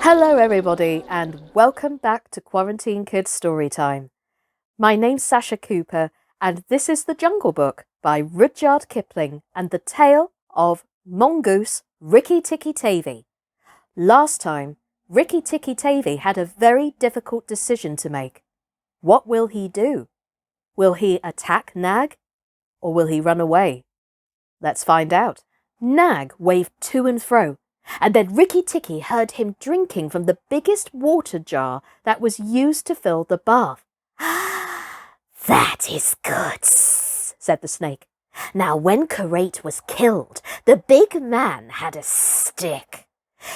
Hello everybody and welcome back to Quarantine Kids Storytime. My name's Sascha Cooper and this is The Jungle Book by Rudyard Kipling and the tale of Mongoose Rikki Tikki-Tavy. Last time, Rikki Tikki-Tavy had a very difficult decision to make. What will he do? Will he attack Nag or will he run away? Let's find out. Nag waved to and fro, and then Rikki Tikki heard him drinking from the biggest water jar that was used to fill the bath. "That is good," said the snake. "Now when Karate was killed, the big man had a stick.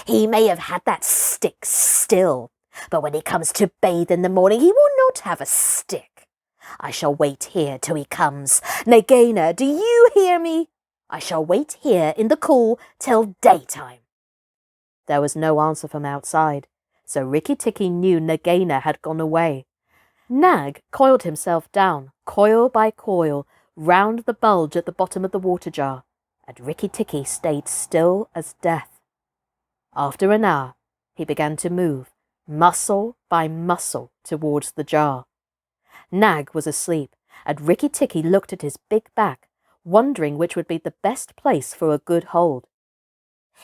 He may have had that stick still, but when he comes to bathe in the morning, he will not have a stick. I shall wait here till he comes. Nagaina, do you hear me? I shall wait here in the cool till daytime." There was no answer from outside, so Rikki Tikki knew Nagaina had gone away. Nag coiled himself down, coil by coil, round the bulge at the bottom of the water jar, and Rikki Tikki stayed still as death. After an hour, he began to move, muscle by muscle, towards the jar. Nag was asleep, and Rikki Tikki looked at his big back, wondering which would be the best place for a good hold.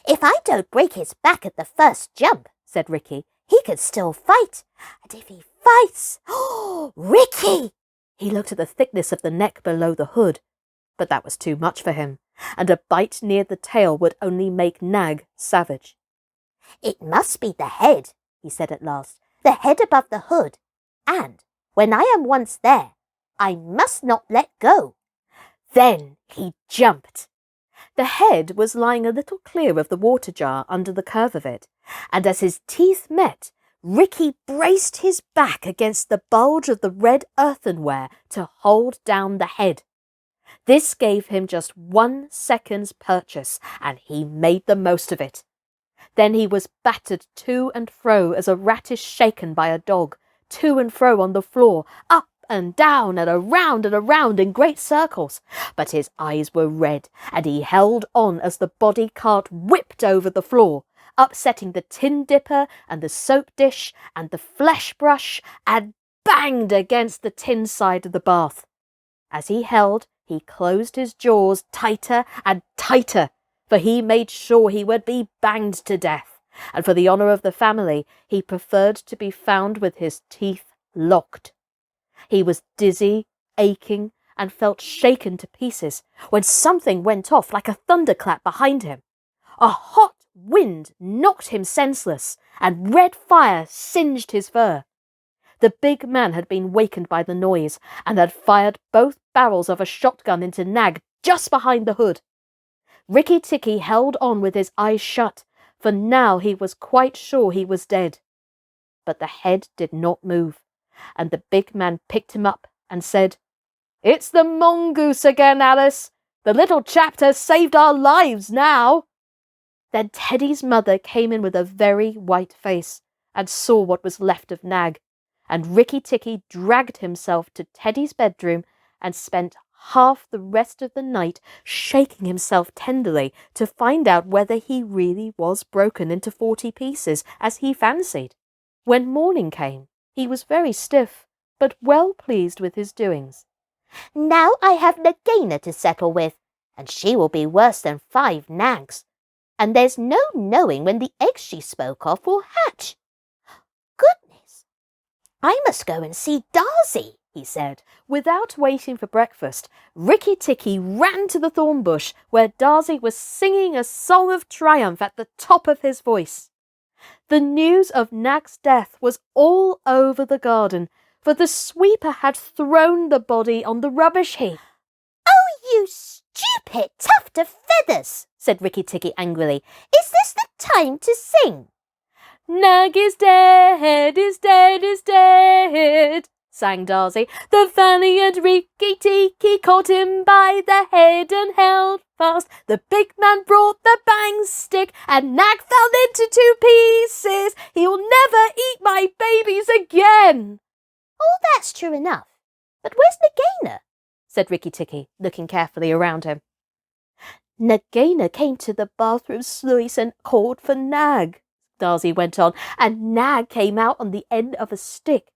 "If I don't break his back at the first jump," said Rikki, "he can still fight. And if he fights, oh, Rikki!" He looked at the thickness of the neck below the hood, but that was too much for him, and a bite near the tail would only make Nag savage. "It must be the head," he said at last, "the head above the hood. And when I am once there, I must not let go." Then he jumped. The head was lying a little clear of the water jar under the curve of it, and as his teeth met, Rikki braced his back against the bulge of the red earthenware to hold down the head. This gave him just 1 second's purchase, and he made the most of it. Then he was battered to and fro as a rat is shaken by a dog, to and fro on the floor, up and down and around in great circles. But his eyes were red, and he held on as the body cart whipped over the floor, upsetting the tin dipper and the soap dish and the flesh brush, and banged against the tin side of the bath. As he held, he closed his jaws tighter and tighter, for he made sure he would be banged to death, and for the honour of the family, he preferred to be found with his teeth locked. He was dizzy, aching, and felt shaken to pieces, when something went off like a thunderclap behind him. A hot wind knocked him senseless, and red fire singed his fur. The big man had been wakened by the noise, and had fired both barrels of a shotgun into Nag just behind the hood. Rikki Tikki held on with his eyes shut, for now he was quite sure he was dead. But the head did not move, and the big man picked him up and said, "It's the mongoose again, Alice. The little chap has saved our lives now." Then Teddy's mother came in with a very white face and saw what was left of Nag, and Rikki Tikki dragged himself to Teddy's bedroom and spent half the rest of the night shaking himself tenderly to find out whether he really was broken into 40 pieces, as he fancied. When morning came, he was very stiff, but well pleased with his doings. "Now I have Nagaina to settle with, and she will be worse than 5 nags. And there's no knowing when the eggs she spoke of will hatch. Goodness! I must go and see Darzie," he said. Without waiting for breakfast, Rikki Tikki ran to the thorn bush where Darzie was singing a song of triumph at the top of his voice. The news of Nag's death was all over the garden, for the sweeper had thrown the body on the rubbish heap. "Oh, you stupid tuft of feathers," said Rikki Tikki angrily. "Is this the time to sing?" "Nag is dead, is dead, is dead," sang Darzie. "The valiant Rikki Tikki caught him by the head and held fast. The big man brought the bang stick, and Nag fell into 2 pieces. He'll never eat my babies again." "Oh, that's true enough. But where's Nagaina?" said Rikki Tikki, looking carefully around him. Nagaina came to the bathroom sluice and called for Nag, Darcy went on, and Nag came out on the end of a stick.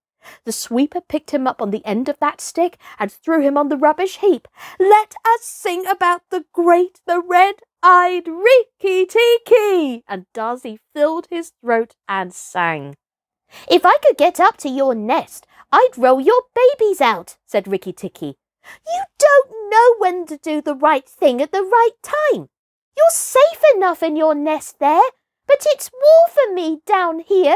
The sweeper picked him up on the end of that stick and threw him on the rubbish heap. Let us sing about the red-eyed Rikki Tikki! And Darcy filled his throat and sang. If I could get up to your nest, I'd roll your babies out, said Rikki Tikki. You don't know when to do the right thing at the right time. You're safe enough in your nest there, but it's war for me down here.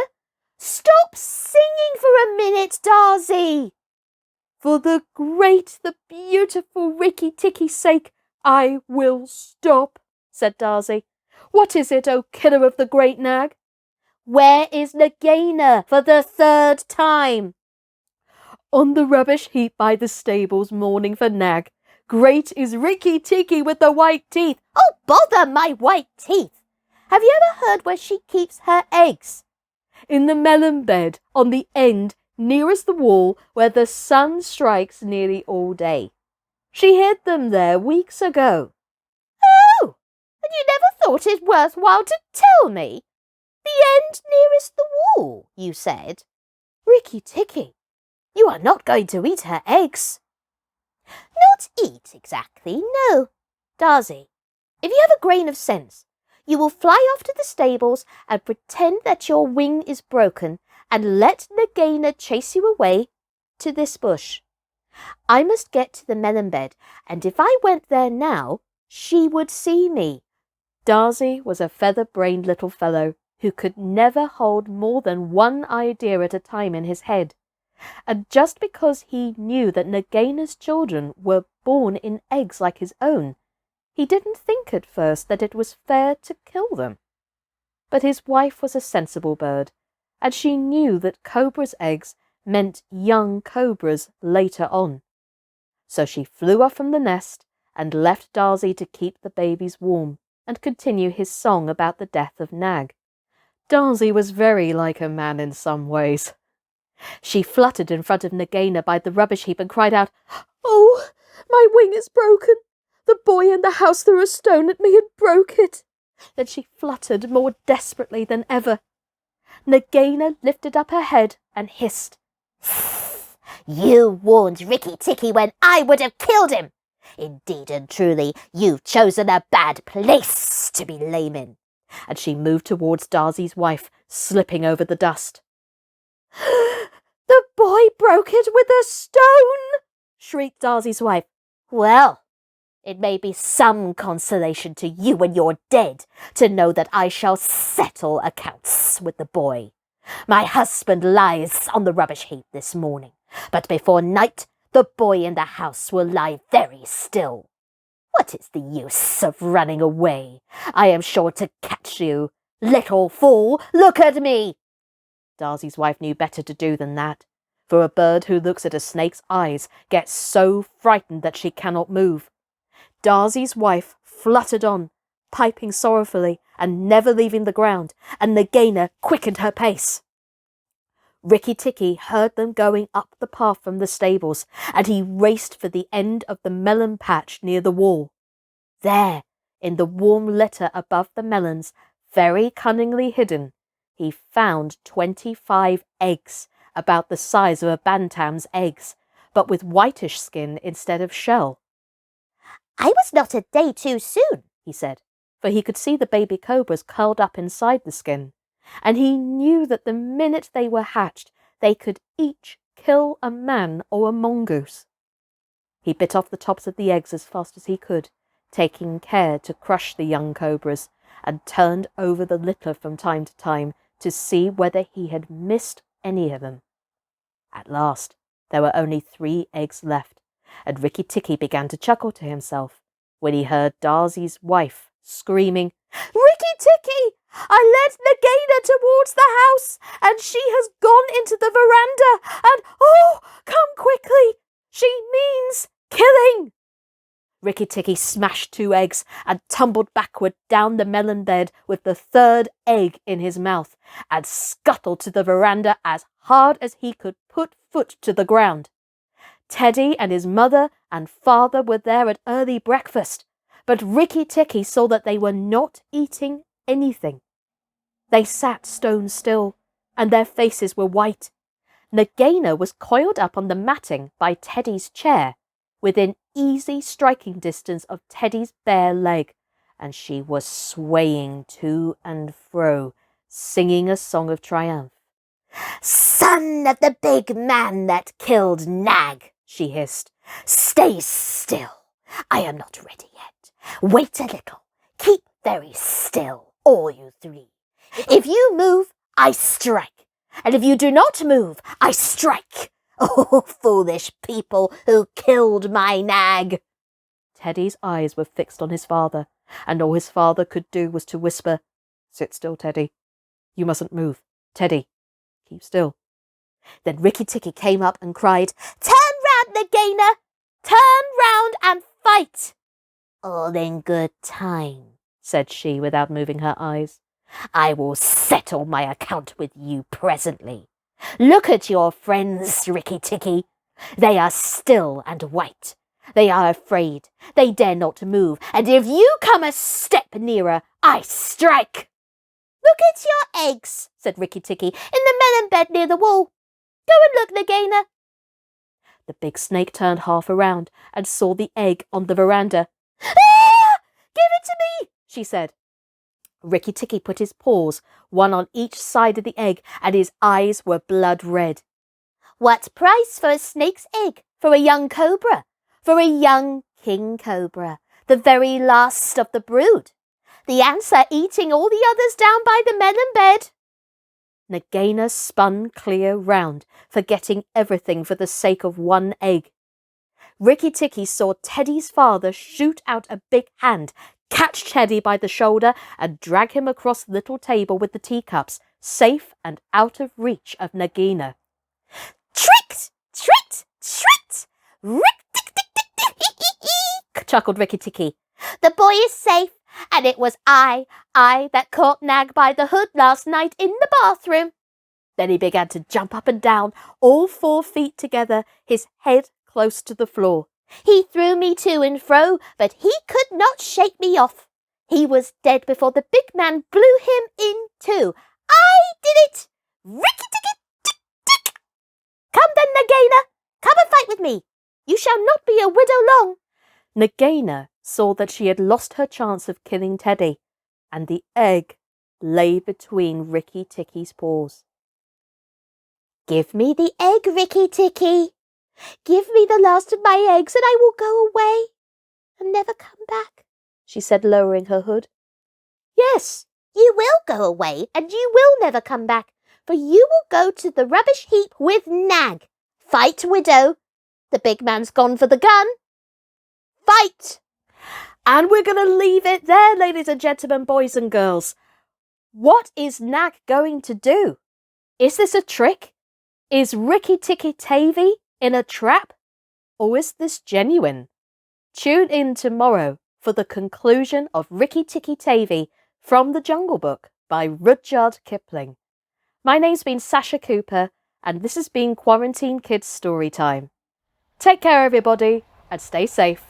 Stop singing for a minute, Darcy. For the beautiful Rikki Tikki's sake, I will stop, said Darcy. What is it, O killer of the great Nag? Where is Nagaina for the third time? On the rubbish heap by the stables mourning for Nag. Great is Rikki Tikki with the white teeth. Oh, bother my white teeth! Have you ever heard where she keeps her eggs? In the melon bed on the end nearest the wall where the sun strikes nearly all day. She hid them there weeks ago. Oh, and you never thought it worthwhile to tell me? The end nearest the wall, you said. Rikki Tikki, you are not going to eat her eggs. Not eat exactly, no. Darcy, if you have a grain of sense, you will fly off to the stables and pretend that your wing is broken and let Nagaina chase you away to this bush. I must get to the melon bed, and if I went there now, she would see me. Darcy was a feather-brained little fellow who could never hold more than one idea at a time in his head. And just because he knew that Nagaina's children were born in eggs like his own, he didn't think at first that it was fair to kill them. But his wife was a sensible bird, and she knew that cobra's eggs meant young cobras later on. So she flew off from the nest and left Darcy to keep the babies warm and continue his song about the death of Nag. Darcy was very like a man in some ways. She fluttered in front of Nagaina by the rubbish heap and cried out, "Oh, my wing is broken! The boy in the house threw a stone at me and broke it." Then she fluttered more desperately than ever. Nagaina lifted up her head and hissed, "You warned Rikki Tikki when I would have killed him. Indeed and truly, you've chosen a bad place to be lame in." And she moved towards Darcy's wife, slipping over the dust. "The boy broke it with a stone!" shrieked Darcy's wife. "Well, it may be some consolation to you when you're dead to know that I shall settle accounts with the boy. My husband lies on the rubbish heap this morning, but before night the boy in the house will lie very still. What is the use of running away? I am sure to catch you. Little fool, look at me!" Darcy's wife knew better to do than that, for a bird who looks at a snake's eyes gets so frightened that she cannot move. Darcy's wife fluttered on, piping sorrowfully and never leaving the ground, and Nagaina quickened her pace. Rikki Tikki heard them going up the path from the stables, and he raced for the end of the melon patch near the wall. There, in the warm litter above the melons, very cunningly hidden, he found 25 eggs, about the size of a bantam's eggs, but with whitish skin instead of shell. "I was not a day too soon," he said, for he could see the baby cobras curled up inside the skin, and he knew that the minute they were hatched, they could each kill a man or a mongoose. He bit off the tops of the eggs as fast as he could, taking care to crush the young cobras, and turned over the litter from time to time to see whether he had missed any of them. At last, there were only 3 eggs left, and Rikki Tikki began to chuckle to himself when he heard Darcy's wife screaming, "Rikki Tikki! I led Nagaina towards the house, and she has gone into the veranda, and oh, come quickly! She means killing!" Rikki Tikki smashed 2 eggs and tumbled backward down the melon bed with the 3rd egg in his mouth, and scuttled to the veranda as hard as he could put foot to the ground. Teddy and his mother and father were there at early breakfast, but Rikki Tikki saw that they were not eating anything. They sat stone still, and their faces were white. Nagaina was coiled up on the matting by Teddy's chair, within easy striking distance of Teddy's bare leg, and she was swaying to and fro, singing a song of triumph. "Son of the big man that killed Nag," she hissed, "stay still. I am not ready yet. Wait a little. Keep very still, all you three. If you move, I strike, and if you do not move, I strike. Oh, foolish people who killed my Nag." Teddy's eyes were fixed on his father, and all his father could do was to whisper, "Sit still, Teddy. You mustn't move. Teddy, keep still." Then Rikki Tikki came up and cried, "Turn round, Nagaina! Turn round and fight!" "All in good time," said she without moving her eyes. "I will settle my account with you presently. Look at your friends, Rikki Tikki. They are still and white. They are afraid. They dare not move, and if you come a step nearer, I strike." "Look at your eggs," said Rikki Tikki, "in the melon bed near the wall. Go and look, Nagaina." The big snake turned half around and saw the egg on the veranda. "Ah! Give it to me," she said. Rikki Tikki put his paws, one on each side of the egg, and his eyes were blood red. "What price for a snake's egg? For a young cobra? For a young king cobra, the very last of the brood. The ants are eating all the others down by the melon bed." Nagaina spun clear round, forgetting everything for the sake of one egg. Rikki Tikki saw Teddy's father shoot out a big hand, catch Teddy by the shoulder, and drag him across the little table with the teacups, safe and out of reach of Nagaina. "Tricked! Tricked! Tricked! Rick-tick-tick-tick-tick!" chuckled Rikki Tikki. "The boy is safe, and it was I that caught Nag by the hood last night in the bathroom." Then he began to jump up and down, all 4 feet together, his head close to the floor. "He threw me to and fro, but he could not shake me off. He was dead before the big man blew him in two. I did it! Rikki-tikki-tick-tick! Come then, Nagaina, come and fight with me. You shall not be a widow long." Nagaina saw that she had lost her chance of killing Teddy, and the egg lay between Rikki Tikki's paws. "Give me the egg, Rikki Tikki. Give me the last of my eggs, and I will go away and never come back," she said, lowering her hood. "Yes, you will go away, and you will never come back, for you will go to the rubbish heap with Nag. Fight, widow. The big man's gone for the gun. Fight!" And we're going to leave it there, ladies and gentlemen, boys and girls. What is Nag going to do? Is this a trick? Is Rikki Tikki-Tavy in a trap? Or is this genuine? Tune in tomorrow for the conclusion of Rikki Tikki-Tavy from The Jungle Book by Rudyard Kipling. My name's been Sascha Cooper, and this has been Quarantine Kids Storytime. Take care, everybody, and stay safe.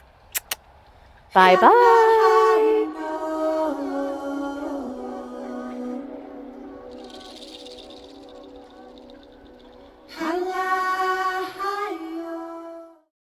Bye-bye.